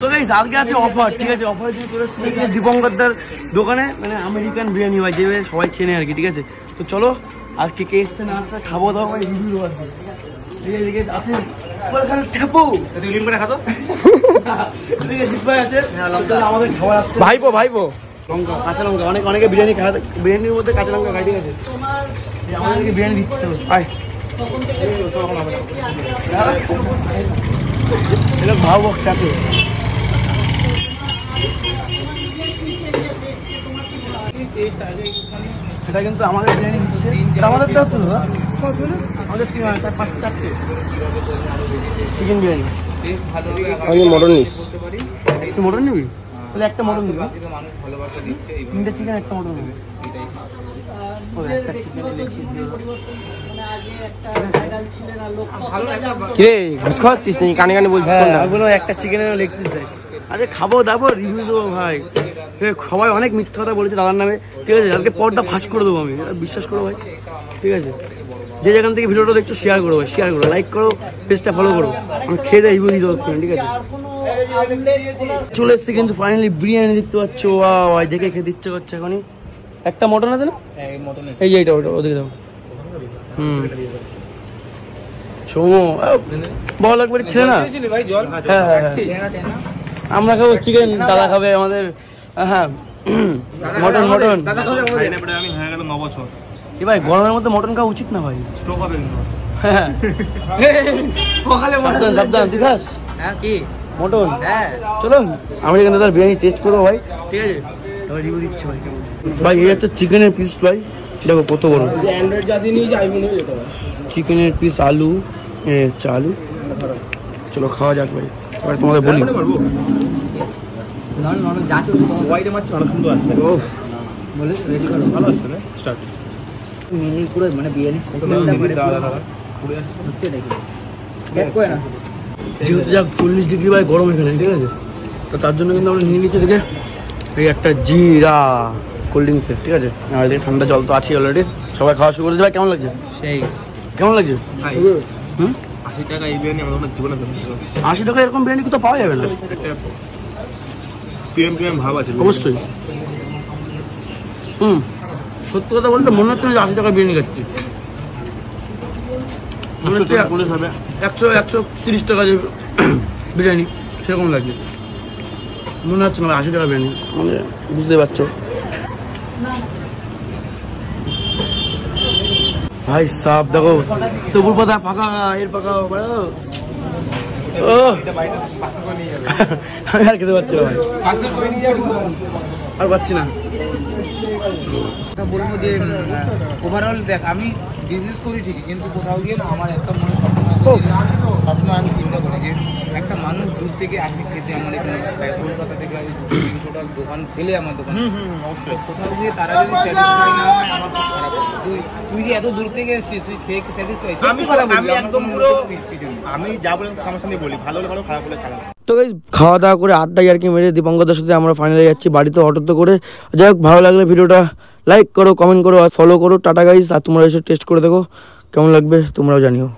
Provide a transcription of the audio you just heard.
তো গাইস আজকে আছে অফার, ঠিক আছে? অফার দিয়ে চলে এসেছি দীপঙ্করদার দোকানে, মানে আমেরিকান বিরিয়ানি ভাই, যেভাবে সবাই চেনে আর কি, ঠিক আছে? তো চলো আজকে কে এসছে না আসছে খাবো দাওয়া ভাই, রিভিউ দেওয়ার জন্য, ঠিক আছে? ঠিক আছে আছে ওখানে ঠেপো লিম করে খাতো, ঠিক আছে? ভাই আছে আমাদের খাবার আসছে, ভাইপো ভাইপো লঙ্কা, কাঁচা লঙ্কা, অনেকে বিরিয়ানি খায়, বিরিয়ানির মধ্যে কাঁচা লঙ্কা খাই, ঠিক আছে? আমাদেরকে বিরিয়ানি দিচ্ছে আয় ভাও বক্স আছে। সেটা কিন্তু আমাদের বিরিয়ানি দিচ্ছে, আমাদের তো হচ্ছে না, আমাদের 4-5-4টে চিকেন বিরিয়ানি। আমি মটন নিস, একটু মটন নিবি? তাহলে একটা মটন দিবি, 3টে চিকেন একটা মটন দিবি। কিরে ঘুষ খাওয়াচ্ছিস নাকি? কানে কানে বলছিস একটা চিকেনের লেগ পিস দেয়। আরে খাবো দাবো, রিভিউ দেবো ভাই। সবাই অনেক মিথ্যা কথা বলেছে দাদার নামে, ঠিক আছে? আজকে পর্দা ফাঁস করে দেবো আমি, বিশ্বাস করো ভাই, ঠিক আছে? যে যেখান থেকে ভিডিওটা দেখছো শেয়ার করো ভাই, শেয়ার করো, লাইক করো, পেজটা ফলো করো। আমি খেয়ে দেয় রিভিউ দিতে পারছি, ঠিক আছে? চলে এসছে কিন্তু ফাইনালি বিরিয়ানি, দেখতে পাচ্ছ ভাই, দেখে খেতে ইচ্ছে করছে এখনই। একটা মটন আছে না, এই যে এইটা, ওটা ওদিকে দাও। সৌমো বল একবার ছিল না, হ্যাঁ হ্যাঁ আমরা খাবো চিকেন, দাদা খাবে আমাদের হ্যাঁ মটন। মটন আমি হয়ে গেল 9 বছর। এ ভাই গরমের মধ্যে মটন খাওয়া উচিত না ভাই, স্ট্রোক হবে। সাবধান সাবধান, তুই খাস কি মটন? চলো আমরা এখানে তার বিরিয়ানি টেস্ট করবো ভাই, ঠিক আছে? তবে রিভিউ দিচ্ছি ভাই কেমন। ভাই এই একটা চিকেনের পিস ভাই, দেখো কত বড় চিকেনের পিস, আলু আলু। চলো খাওয়া যাক ভাই, এবার তোমাদের বলি। যেহেতু যাক 40 ডিগ্রি ভাই গরম এখানে, ঠিক আছে? তো তার জন্য কিন্তু আমরা নিয়ে নিচ্ছি দেখে এই একটা জিরা কোল্ড ড্রিঙ্কস, ঠিক আছে? আর এদিকে ঠান্ডা জল তো আছে অলরেডি, সবাই খাওয়া শুরু করেছে। ভাই কেমন লাগছে? সেই কেমন লাগছে? 80 টাকা এই বিরিয়ানি আমার জীবনে 80 টাকা এরকম বিরিয়ানি তো পাওয়া যাবে না, পিএম ভাব আছে অবশ্যই। সত্যি কথা বলতে মনে হচ্ছে 80 টাকা বিরিয়ানি খাচ্ছি, মনে হচ্ছে 130 টাকা যে বিরিয়ানি সেরকম লাগছে, মনে হচ্ছে না 80 টাকা বিরিয়ানি, মানে বুঝতে পারছো ভাই সাহেব। দেখো তবুর পাতা ফাঁকা, এর ফাঁকা, আমি আর খেতে পারছি না ভাই, আর পাচ্ছি না। বলবো যে ওভারঅল দেখ, আমি বিজনেস করি ঠিকই, কিন্তু কোথাও গিয়ে না আমার একটা মনে সবসময় আমি চিন্তা করি যে একটা মানুষ দূর থেকে আসে খেতে আমার এখানে, কলকাতা থেকে টোটাল দোকান ফেলে আমার দোকান, অবশ্যই কোথাও গিয়ে তারা যদি স্যাটিসফাই না হয় আমার খুব খারাপ লাগে। তুই যে এত দূর থেকে এসেছিস, তুই খেয়ে স্যাটিসফাই? আমি একদম পুরো, আমি যা বলেন সামনাসামনি বলি, ভালো হলে ভালো, খারাপ হলে খারাপ। তো গাইস খাওয়া দাওয়া করে আড্ডা আর কি মেরে দীপঙ্করদার সাথে আমরা ফাইনালি যাচ্ছি বাড়িতে অটোতে করে। যাই হোক, ভালো লাগলে ভিডিওটা লাইক করো, কমেন্ট করো আর ফলো করো। টাটা গাইস, আর তোমরা এসে টেস্ট করে দেখো কেমন লাগবে, তোমরাও জানিও।